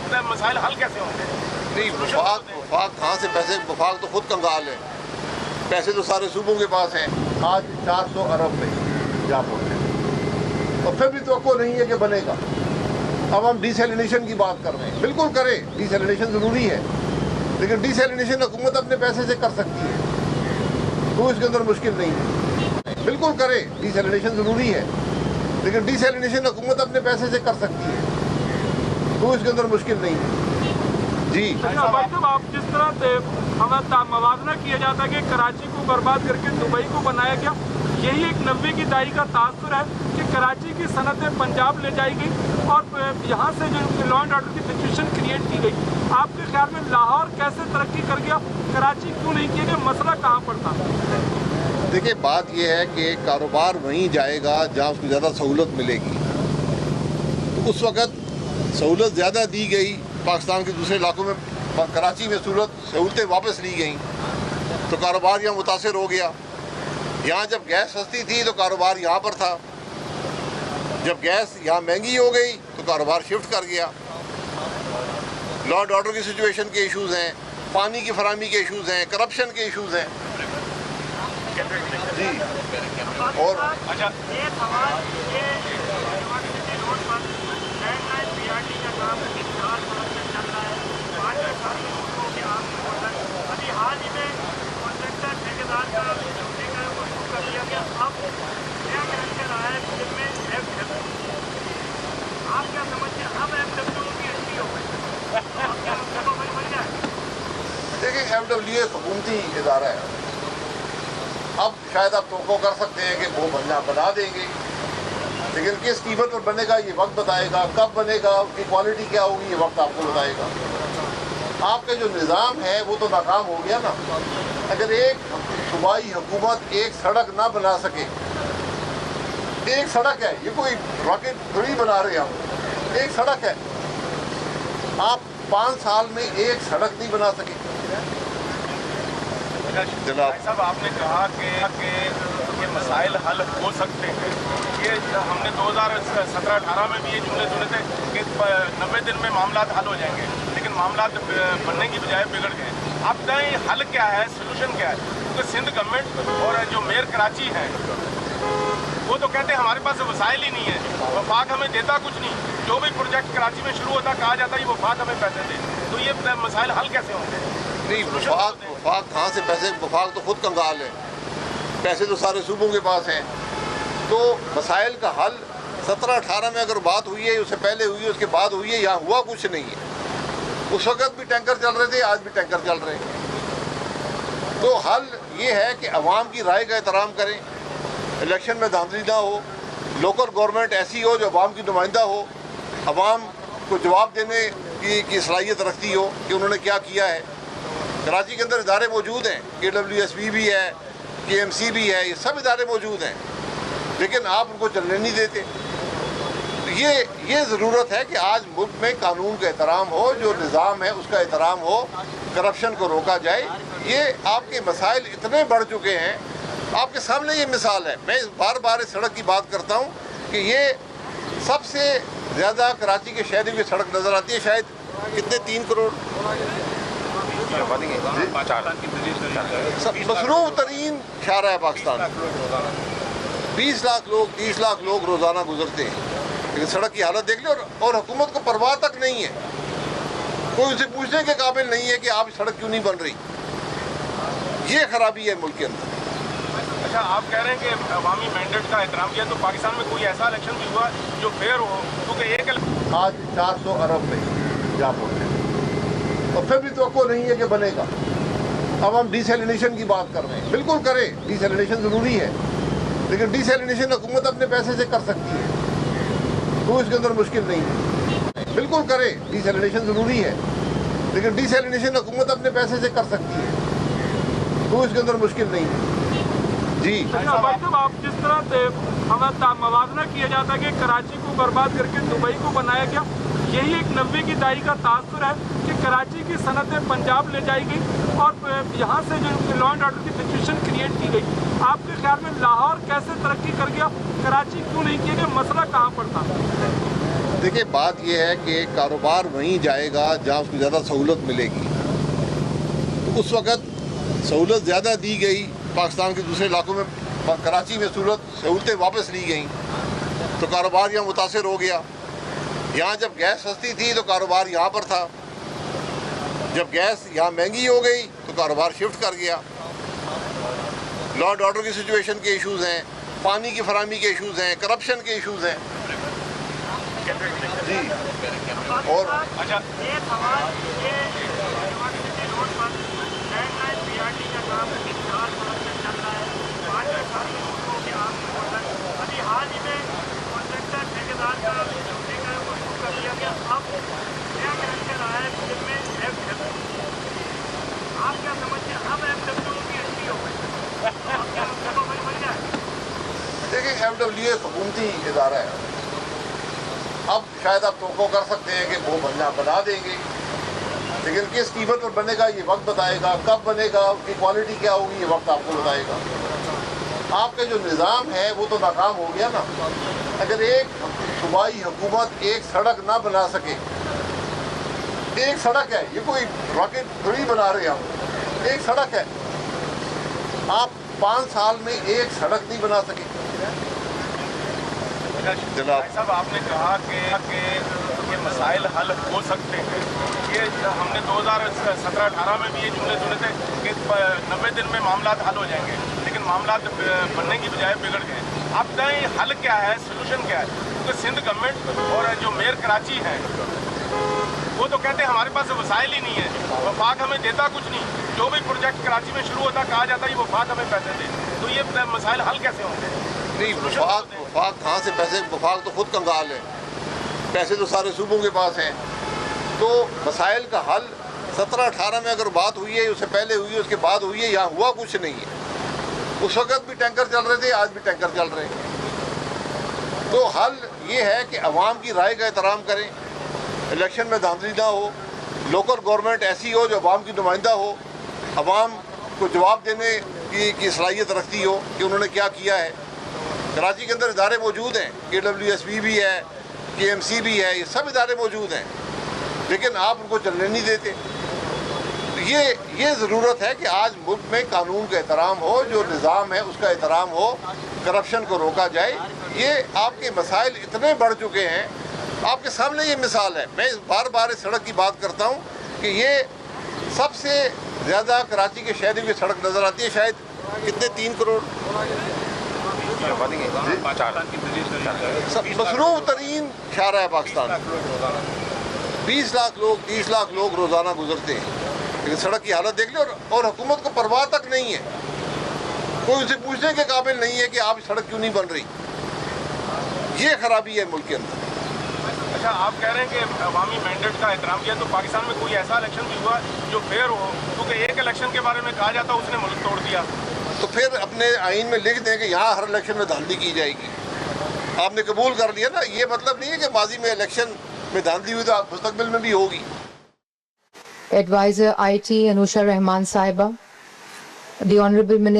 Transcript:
یہ مسائل حل کیسے ہوں گے؟ نہیں، وفاق کہاں سے پیسے؟ وفاق تو خود کنگال ہے، پیسے تو سارے صوبوں کے پاس ہیں۔ آج 400 ارب میں جا پہنچے اور پھر بھی توقع نہیں ہے کہ بنے گا۔ اب ہم ڈی سیلینیشن کی بات کر رہے ہیں، بالکل کریں، ڈی سیلینیشن ضروری ہے، لیکن ڈی سیلینیشن حکومت اپنے پیسے سے کر سکتی ہے، تو اس کے اندر مشکل نہیں ہے۔ بالکل کریں، ڈی سیلینیشن ضروری ہے، لیکن ڈی سیلینیشن حکومت اپنے پیسے سے کر سکتی ہے، تو اس کے اندر مشکل نہیں ہے۔ جی بھائی صاحب، آپ جس طرح سے ہمیں موازنہ کیا جاتا ہے کہ کراچی کو برباد کر کے دبئی کو بنایا گیا، یہی ایک 90 کی دہائی کا تاثر ہے کہ کراچی کی صنعتیں پنجاب لے جائی گئی اور یہاں سے جو لا اینڈ آرڈر کی سچویشن کریٹ کی گئی۔ آپ کے خیال میں لاہور کیسے ترقی کر گیا، کراچی کیوں نہیں کیا گیا، مسئلہ کہاں پر تھا؟ دیکھیں، بات یہ ہے کہ کاروبار وہیں جائے گا جہاں اس کو زیادہ سہولت ملے گی۔ تو اس وقت سہولت زیادہ دی گئی، پاکستان کے دوسرے علاقوں میں کراچی میں سہولتیں واپس لی گئیں، تو کاروبار یہاں متاثر ہو گیا۔ یہاں جب گیس سستی تھی تو کاروبار یہاں پر تھا، جب گیس یہاں مہنگی ہو گئی تو کاروبار شفٹ کر گیا۔ لا اینڈ آرڈر کی سچویشن کے ایشوز ہیں، پانی کی فراہمی کے ایشوز ہیں، کرپشن کے ایشوز ہیں۔ جی اور دیکھیں، FWA حکومتی ادارہ ہے، اب شاید آپ توقع کر سکتے ہیں کہ وہ بنا دیں گے، لیکن کس قیمت پر بنے گا یہ وقت بتائے گا، کب بنے گا، اس کی کوالٹی کیا ہوگی یہ وقت آپ کو بتائے گا۔ آپ کا جو نظام ہے وہ تو ناکام ہو گیا نا۔ اگر ایک صوبائی حکومت ایک سڑک نہ بنا سکے، ایک سڑک ہے، یہ کوئی راکٹ تھوڑی بنا رہے ہم، ایک سڑک ہے، آپ 5 سال میں ایک سڑک نہیں بنا سکے۔ جناب صاحب، آپ نے کہا کہ یہ مسائل حل ہو سکتے ہیں، یہ ہم نے 2017-18 میں بھی یہ جملے سنے تھے کہ 90 دن میں معاملات حل ہو جائیں گے، لیکن معاملات بننے کی بجائے بگڑ گئے۔ آپ بتائیں حل کیا ہے، سلوشن کیا ہے؟ کیونکہ سندھ گورنمنٹ اور جو میئر کراچی ہے وہ تو کہتے ہیں ہمارے پاس وسائل ہی نہیں ہے، وفاق ہمیں دیتا کچھ نہیں، جو بھی پروجیکٹ کراچی میں شروع ہوتا کہا جاتا ہے یہ وفاق ہمیں پیسے دے، تو یہ مسائل حل کیسے ہوں گے؟ نہیں، وفاق کہاں سے پیسے؟ وفاق تو خود کنگال ہے، پیسے تو سارے صوبوں کے پاس ہیں۔ تو مسائل کا حل 17-18 میں اگر بات ہوئی ہے، اس سے پہلے ہوئی ہے، اس کے بعد ہوئی ہے، یہاں ہوا کچھ نہیں ہے۔ اس وقت بھی ٹینکر چل رہے تھے، آج بھی ٹینکر چل رہے ہیں۔ تو حل یہ ہے کہ عوام کی رائے کا احترام کریں، الیکشن میں دھاندلی نہ ہو، لوکل گورنمنٹ ایسی ہو جو عوام کی نمائندہ ہو، عوام کو جواب دینے کی صلاحیت رکھتی ہو کہ انہوں نے کیا کیا ہے۔ کراچی کے اندر ادارے موجود ہیں، KWSB بھی ہے، KMC بھی ہے، یہ سب ادارے موجود ہیں، لیکن آپ ان کو چلنے نہیں دیتے۔ یہ ضرورت ہے کہ آج ملک میں قانون کا احترام ہو، جو نظام ہے اس کا احترام ہو، کرپشن کو روکا جائے۔ یہ آپ کے مسائل اتنے بڑھ چکے ہیں، آپ کے سامنے یہ مثال ہے۔ میں بار بار اس سڑک کی بات کرتا ہوں کہ یہ سب سے زیادہ کراچی کے شہری کی سڑک نظر آتی ہے، شاید کتنے 3 کروڑ مصروف ترین شاہراہ ہے پاکستان۔ 20 لاکھ لوگ 30 لاکھ لوگ روزانہ گزرتے ہیں، لیکن سڑک کی حالت دیکھ لیں، اور حکومت کو پرواہ تک نہیں ہے، کوئی اسے پوچھنے کے قابل نہیں ہے کہ آپ سڑک کیوں نہیں بن رہی۔ یہ خرابی ہے ملک کے اندر۔ اچھا، آپ کہہ رہے ہیں کہ عوامی مینڈیٹ کا احترام کیا، تو پاکستان میں کوئی ایسا الیکشن بھی ہوا جو فیئر ہو؟ کیونکہ ایک آج 400 ارب میں جا پہنچے اور پھر بھی توقع نہیں ہے کہ بنے گا۔ اب ہم ڈی سیلینیشن کی بات کر رہے ہیں، بالکل کریں، ڈی سیلینیشن ضروری ہے، لیکن ڈی سیلینیشن حکومت اپنے پیسے سے کر سکتی ہے، تو اس کے اندر مشکل نہیں ہے۔ بالکل کریں، ڈی سیلینیشن ضروری ہے، لیکن ڈی سیلینیشن حکومت اپنے پیسے سے کر سکتی ہے، تو اس کے اندر مشکل نہیں ہے۔ جی بھائی صاحب، آپ جس طرح سے ہمیں موازنہ کیا جاتا ہے کہ کراچی کو برباد کر کے دبئی کو بنایا گیا، یہی ایک 90 کی دہائی کا تاثر ہے کہ کراچی کی صنعتیں پنجاب لے جائی گئی اور یہاں سے جو لا اینڈ آرڈر کی سچویشن کریٹ کی گئی۔ آپ کے خیال میں لاہور کیسے ترقی کر گیا، کراچی کیوں نہیں کیا گیا، مسئلہ کہاں پر تھا؟ دیکھیں بات یہ ہے کہ کاروبار وہیں جائے گا جہاں اس کو زیادہ سہولت ملے گی. تو اس وقت سہولت زیادہ دی گئی پاکستان کے دوسرے علاقوں میں، کراچی میں سہولتیں واپس لی گئیں تو کاروبار یہاں متاثر ہو گیا. یہاں جب گیس سستی تھی تو کاروبار یہاں پر تھا، جب گیس یہاں مہنگی ہو گئی تو کاروبار شفٹ کر گیا. لا اینڈ آرڈر کی سچویشن کے ایشوز ہیں، پانی کی فراہمی کے ایشوز ہیں، کرپشن کے ایشوز ہیں. جی اور دیکھیں ایف ڈبلیو ایس حکومتی ادارہ ہے. اب شاید آپ توقع کر سکتے ہیں کہ وہ بنا دیں گے، لیکن کس قیمت پر بنے گا یہ وقت بتائے گا. کب بنے گا، اس کی کوالٹی کیا ہوگی، یہ وقت آپ کو بتائے گا. آپ کا جو نظام ہے وہ تو ناکام ہو گیا نا. اگر ایک صوبائی حکومت ایک سڑک نہ بنا سکے، ایک سڑک ہے، یہ کوئی راکٹ تھوڑی بنا رہے ہم، ایک سڑک ہے، آپ 5 سال میں ایک سڑک نہیں بنا سکے. جناب صاحب آپ نے کہا کہ یہ مسائل حل ہو سکتے ہیں. یہ ہم نے 2017-18 میں بھی یہ جملے سنے تھے کہ 90 دن میں معاملات حل ہو جائیں گے، لیکن معاملات بننے کی بجائے بگڑ گئے. آپ بتائیں حل کیا ہے، سلوشن کیا ہے؟ کیونکہ سندھ گورنمنٹ اور جو میئر کراچی ہے وہ تو کہتے ہیں ہمارے پاس وسائل ہی نہیں ہے، وفاق ہمیں دیتا کچھ نہیں. جو بھی پروجیکٹ کراچی میں شروع ہوتا کہا جاتا ہے یہ وفاق ہمیں پیسے دے. تو یہ مسائل حل کیسے ہوں گے؟ نہیں، وفاق کہاں سے پیسے، وفاق تو خود کنگال ہے، پیسے تو سارے صوبوں کے پاس ہیں. تو مسائل کا حل 17-18 میں اگر بات ہوئی ہے، اس سے پہلے ہوئی ہے، اس کے بعد ہوئی ہے، یہاں ہوا کچھ نہیں ہے. اس وقت بھی ٹینکر چل رہے تھے، آج بھی ٹینکر چل رہے ہیں. تو حل یہ ہے کہ عوام کی رائے کا احترام کریں، الیکشن میں دھاندلی نہ ہو، لوکل گورنمنٹ ایسی ہو جو عوام کی نمائندہ ہو، عوام کو جواب دینے کی صلاحیت رکھتی ہو کہ انہوں نے کیا کیا ہے. کراچی کے اندر ادارے موجود ہیں، KWSB بھی ہے، KMC بھی ہے، یہ سب ادارے موجود ہیں، لیکن آپ ان کو چلنے نہیں دیتے. یہ ضرورت ہے کہ آج ملک میں قانون کا احترام ہو، جو نظام ہے اس کا احترام ہو، کرپشن کو روکا جائے. یہ آپ کے مسائل اتنے بڑھ چکے ہیں، آپ کے سامنے یہ مثال ہے. میں بار بار اس سڑک کی بات کرتا ہوں کہ یہ سب سے زیادہ کراچی کے شہری کی سڑک نظر آتی ہے. شاید کتنے 3 کروڑ مصروف ترین شاہراہ ہے پاکستان. 20 لاکھ لوگ 30 لاکھ لوگ روزانہ گزرتے ہیں، لیکن سڑک کی حالت دیکھ لیں. اور حکومت کو پرواہ تک نہیں ہے، کوئی اسے پوچھنے کے قابل نہیں ہے کہ آپ سڑک کیوں نہیں بن رہی. یہ خرابی ہے ملک کے اندر. اچھا، آپ کہہ رہے ہیں کہ عوامی مینڈیٹ کا احترام کیا، تو پاکستان میں کوئی ایسا الیکشن بھی ہوا جو فیئر ہو؟ کیونکہ ایک الیکشن کے بارے میں کہا جاتا اس نے ملک توڑ دیا. تو پھر اپنے آئین میں لکھ دیں کہ یہاں ہر الیکشن میں دھاندلی کی جائے گی. آپ نے قبول کر لیا نا. یہ مطلب نہیں ہے کہ ماضی میں الیکشن میں دھاندلی ہوئی تو مستقبل میں بھی ہوگی. Advisor IT Anusha Rahman Saiba, the Honorable Minister.